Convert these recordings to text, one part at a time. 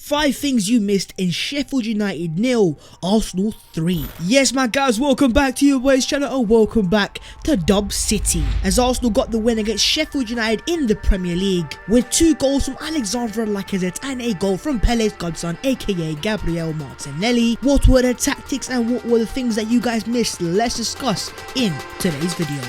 5 things you missed in Sheffield United 0, Arsenal 3. Yes, my guys, welcome back to your boys channel and welcome back to Dub City. As Arsenal got the win against Sheffield United in the Premier League with 2 goals from Alexandre Lacazette and a goal from Pele's godson, aka Gabriel Martinelli. What were the tactics and what were the things that you guys missed? Let's discuss in today's video.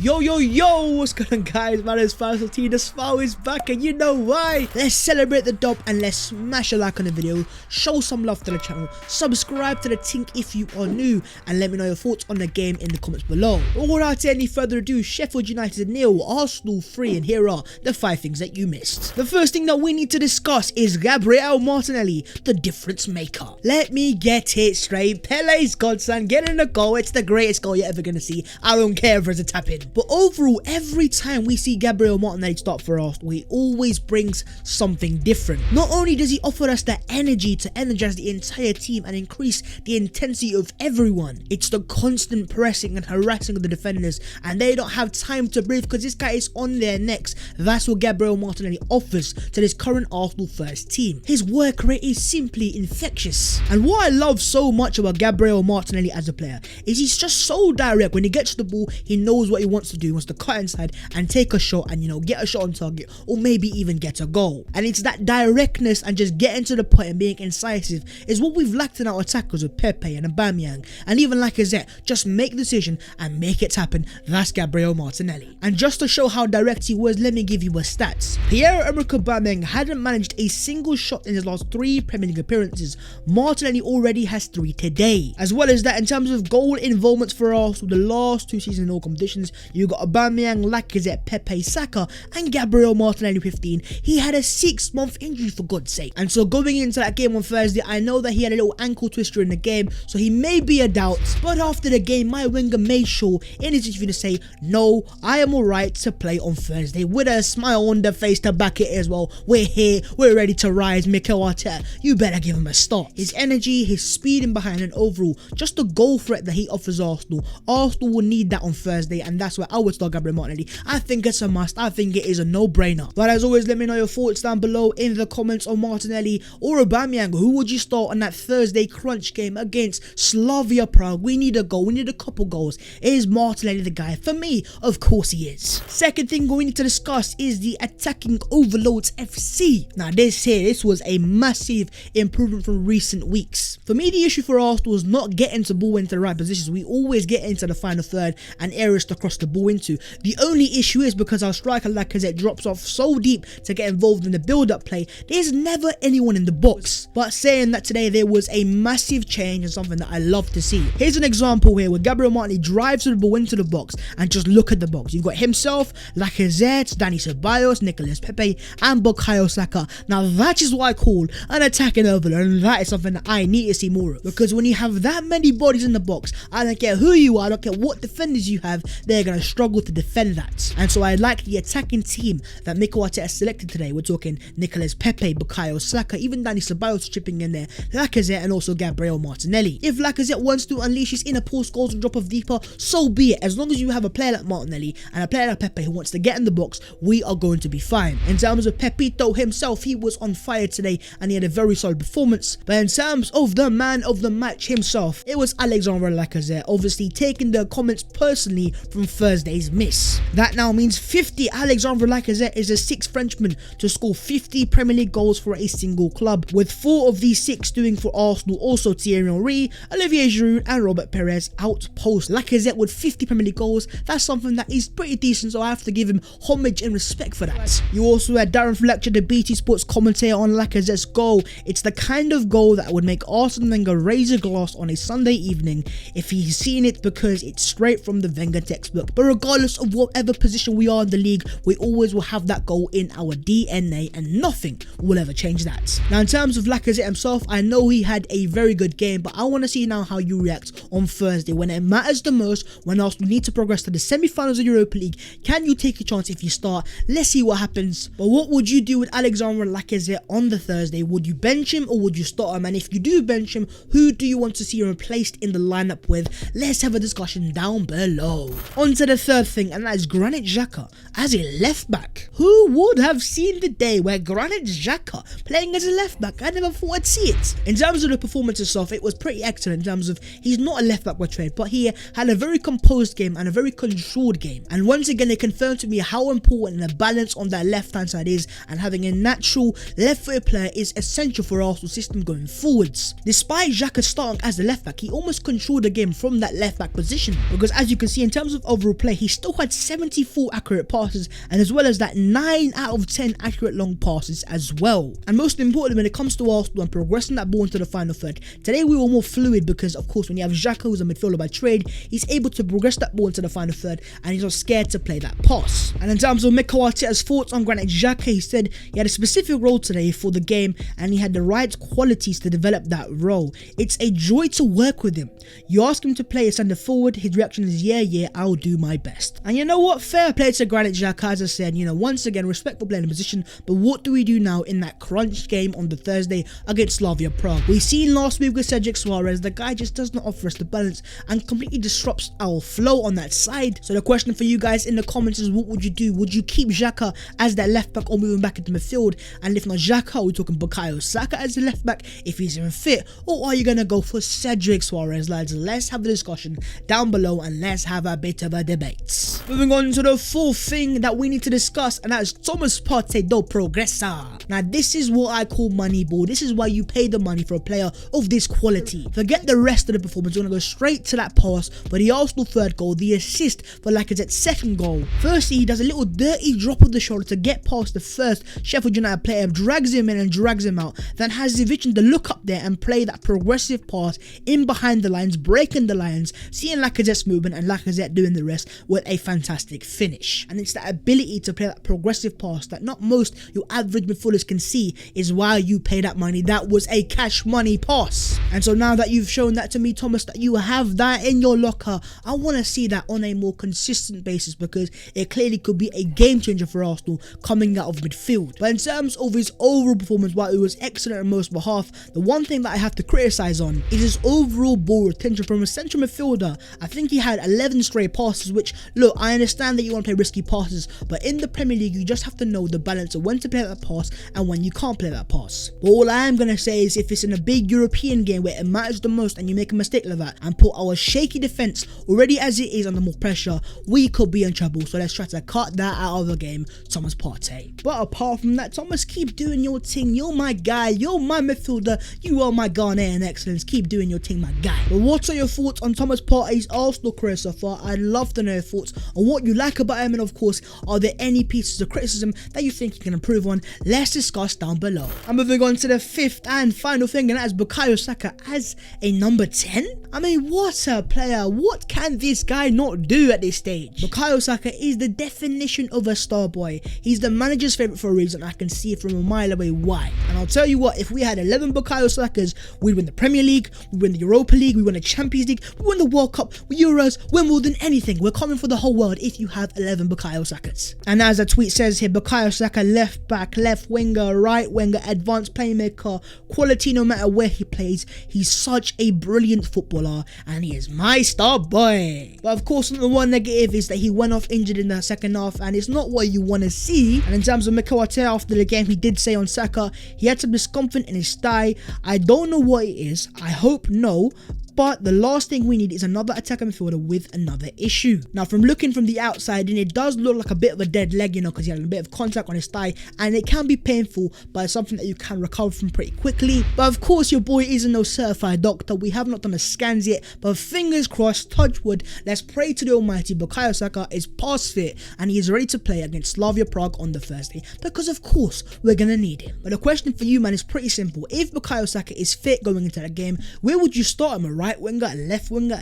Yo, what's going on, guys? My name is T. The smile is back and you know why. Let's celebrate the dub and let's smash a like on the video, show some love to the channel, subscribe to the tink if you are new, and let me know your thoughts on the game in the comments below. But without any further ado, Sheffield United 0, Arsenal 3, and here are the 5 things that you missed. The first thing that we need to discuss is Gabriel Martinelli, the difference maker. Let me get it straight. Pele's godson getting a goal. It's the greatest goal you're ever going to see. I don't care if it's a tap in. But overall, every time we see Gabriel Martinelli start for Arsenal, he always brings something different. Not only does he offer us the energy to energize the entire team and increase the intensity of everyone, it's the constant pressing and harassing of the defenders, and they don't have time to breathe because this guy is on their necks. That's what Gabriel Martinelli offers to this current Arsenal first team. His work rate is simply infectious. And what I love so much about Gabriel Martinelli as a player is he's just so direct. When he gets the ball, he knows what he wants to do. He wants to cut inside and take a shot and, you know, get a shot on target or maybe even get a goal. And it's that directness and just getting to the point and being incisive is what we've lacked in our attackers with Pepe and Aubameyang and even Lacazette. Just make the decision and make it happen. That's Gabriel Martinelli. And just to show how direct he was, let me give you a stats. Pierre-Emerick Aubameyang hadn't managed a single shot in his last 3 Premier League appearances. Martinelli already has 3 today. As well as that, in terms of goal involvements for Arsenal the last 2 seasons in all competitions, you got Aubameyang, Lacazette, Pepe, Saka, and Gabriel Martinelli 15. He had a 6-month injury, for God's sake. And so going into that game on Thursday, I know that he had a little ankle twister in the game, so he may be a doubt. But after the game, my winger made sure in his interview to say, no, I am alright to play on Thursday, with a smile on the face to back it as well. We're here, we're ready to rise. Mikel Arteta, you better give him a start. His energy, his speed in behind, and overall, just the goal threat that he offers Arsenal. Arsenal will need that on Thursday, and that's why I would start Gabriel Martinelli. I think it's a must. I think it is a no-brainer. But as always, let me know your thoughts down below in the comments on Martinelli or Aubameyang. Who would you start on that Thursday crunch game against Slavia Prague? We need a goal. We need a couple goals. Is Martinelli the guy? For me, of course he is. Second thing we need to discuss is the attacking overloads FC. Now this was a massive improvement from recent weeks. For me, the issue for Arsenal was not getting the ball into the right positions. We always get into the final third and areas to cross the ball into. The only issue is because our striker Lacazette drops off so deep to get involved in the build-up play, there's never anyone in the box. But saying that, today there was a massive change and something that I love to see. Here's an example here where Gabriel Martinelli drives the ball into the box, and just look at the box. You've got himself, Lacazette, Dani Ceballos, Nicolas Pepe, and Bukayo Saka. Now that is what I call an attacking overload, and that is something that I need to see more of. Because when you have that many bodies in the box, I don't care who you are, I don't care what defenders you have, they're going to struggle to defend that. And so I like the attacking team that Mikel Arteta selected today. We're talking Nicolas Pepe, Bukayo Saka, even Dani Ceballos chipping in there, Lacazette, and also Gabriel Martinelli. If Lacazette wants to unleash his inner post goals and drop off deeper, so be it. As long as you have a player like Martinelli and a player like Pepe who wants to get in the box, we are going to be fine. In terms of Pepito himself, he was on fire today and he had a very solid performance. But in terms of the man of the match himself, it was Alexandre Lacazette, obviously taking the comments personally from Thursday's miss. That now means 50. Alexandre Lacazette is the 6th Frenchman to score 50 Premier League goals for a single club, with 4 of these 6 doing for Arsenal. Also Thierry Henry, Olivier Giroud, and Robert Perez outpost. Lacazette with 50 Premier League goals, that's something that is pretty decent, so I have to give him homage and respect for that. You also had Darren Fletcher, the BT Sports commentator, on Lacazette's goal. It's the kind of goal that would make Arsene Wenger raise a glass on a Sunday evening if he's seen it, because it's straight from the Wenger textbook. But regardless of whatever position we are in the league, we always will have that goal in our DNA, and nothing will ever change that. Now, in terms of Lacazette himself, I know he had a very good game, but I want to see now how you react on Thursday when it matters the most, when Arsenal need to progress to the semi-finals of Europa League. Can you take a chance if you start? Let's see what happens. But what would you do with Alexandre Lacazette on the Thursday? Would you bench him or would you start him? And if you do bench him, who do you want to see replaced in the lineup with? Let's have a discussion down below. On to to the third thing, and that is Granit Xhaka as a left back. Who would have seen the day where Granit Xhaka playing as a left back? I never thought I'd see it. In terms of the performance itself, it was pretty excellent in terms of he's not a left back by trade, but he had a very composed game and a very controlled game. And once again, it confirmed to me how important the balance on that left hand side is, and having a natural left-footed player is essential for Arsenal's system going forwards. Despite Xhaka starting as the left back, he almost controlled the game from that left back position, because as you can see in terms of overall play, he still had 74 accurate passes, and as well as that 9 out of 10 accurate long passes as well. And most importantly, when it comes to Arsenal and progressing that ball into the final third, today we were more fluid, because of course when you have Xhaka, who's a midfielder by trade, he's able to progress that ball into the final third, and he's not scared to play that pass. And in terms of Mikel Arteta's thoughts on Granit Xhaka, he said he had a specific role today for the game, and he had the right qualities to develop that role. It's a joy to work with him. You ask him to play a centre forward, his reaction is yeah, I'll do my best. And you know what, fair play to Granit Xhaka. As I said, once again, respect for playing the position, but what do we do now in that crunch game on the Thursday against Slavia Prague? We seen last week with Cedric Suarez, the guy just does not offer us the balance and completely disrupts our flow on that side. So the question for you guys in the comments is, what would you do? Would you keep Xhaka as that left back or move him back into midfield? And if not Xhaka, we're talking Bukayo Saka as the left back if he's even fit, or are you gonna go for Cedric Suarez, lads? Let's have the discussion down below and let's have a bit of a debate. Moving on to the fourth thing that we need to discuss, and that is Thomas Partey do Progressa. Now this is what I call money ball. This is why you pay the money for a player of this quality. Forget the rest of the performance, we're gonna go straight to that pass for the Arsenal third goal, the assist for Lacazette's second goal. Firstly, he does a little dirty drop of the shoulder to get past the first Sheffield United player, drags him in and drags him out, then has the vision to look up there and play that progressive pass in behind the lines, breaking the lines, seeing Lacazette's movement and Lacazette doing the rest with a fantastic finish. And it's that ability to play that progressive pass that not most your average midfielders can see is why you pay that money. That was a cash money pass. And so now that you've shown that to me, Thomas, that you have that in your locker, I want to see that on a more consistent basis, because it clearly could be a game changer for Arsenal coming out of midfield. But in terms of his overall performance, while it was excellent on most behalf, the one thing that I have to criticize on is his overall ball retention from a central midfielder. I think he had 11 stray passes, which, look, I understand that you want to play risky passes, but in the Premier League you just have to know the balance of when to play that pass and when you can't play that pass. But all I am going to say is, if it's in a big European game where it matters the most and you make a mistake like that and put our shaky defence already as it is under more pressure, we could be in trouble. So let's try to cut that out of the game, Thomas Partey. But apart from that, Thomas, keep doing your thing. You're my guy, you're my midfielder, you are my Ghanaian excellence. Keep doing your thing, my guy. But what are your thoughts on Thomas Partey's Arsenal career so far? I'd love to know your thoughts on what you like about him, and of course, are there any pieces of criticism that you think you can improve on? Let's discuss down below. I'm moving on to the fifth and final thing, and that is Bukayo Saka as a number 10. I mean, what a player. What can this guy not do at this stage? Bukayo Saka is the definition of a star boy. He's the manager's favourite for a reason. I can see from a mile away why. And I'll tell you what, if we had 11 Bukayo Sakas, we'd win the Premier League, we'd win the Europa League, we'd win the Champions League, we'd win the World Cup, Euros, Wimbledon, anything. We're coming for the whole world if you have 11 Bukayo Sakas. And as the tweet says here, Bukayo Saka, left back, left winger, right winger, advanced playmaker, quality no matter where he plays. He's such a brilliant footballer, and he is my star boy. But of course, the one negative is that he went off injured in the second half, and it's not what you want to see. And in terms of Mikel Arteta after the game, he did say on Saka, he had some discomfort in his thigh. I don't know what it is. I hope no. But the last thing we need is another attacking midfielder with another issue. Now, from looking from the outside, and it does look like a bit of a dead leg, because he had a bit of contact on his thigh, and it can be painful, but it's something that you can recover from pretty quickly. But of course, your boy isn't no certified doctor. We have not done the scans yet, but fingers crossed, touch wood, let's pray to the almighty Bukayo Saka is past fit, and he is ready to play against Slavia Prague on the Thursday, because of course, we're gonna need him. But the question for you, man, is pretty simple. If Bukayo Saka is fit going into that game, where would you start him? A right winger, a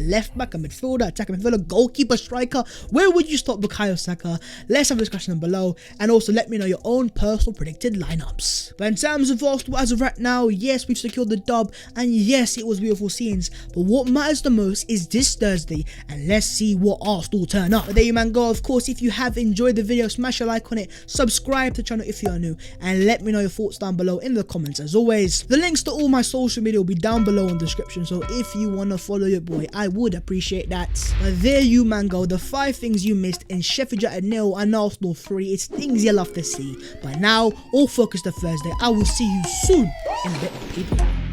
left back, a midfielder, attacking midfielder, goalkeeper, striker? Where would you start Bukayo Saka? Let's have a discussion down below, and also let me know your own personal predicted lineups. But in terms of Arsenal as of right now, yes, we've secured the dub, and yes, it was beautiful scenes, but what matters the most is this Thursday, and let's see what Arsenal turn up. But there you man go. Of course, if you have enjoyed the video, smash a like on it, subscribe to the channel if you are new, and let me know your thoughts down below in the comments. As always, the links to all my social media will be down below in the description, so if you you want to follow your boy, I would appreciate that. But there you man go, the 5 things you missed in Sheffield United 0 and Arsenal 3. It's things you love to see. But now, all focus to Thursday. I will see you soon in a bit, people.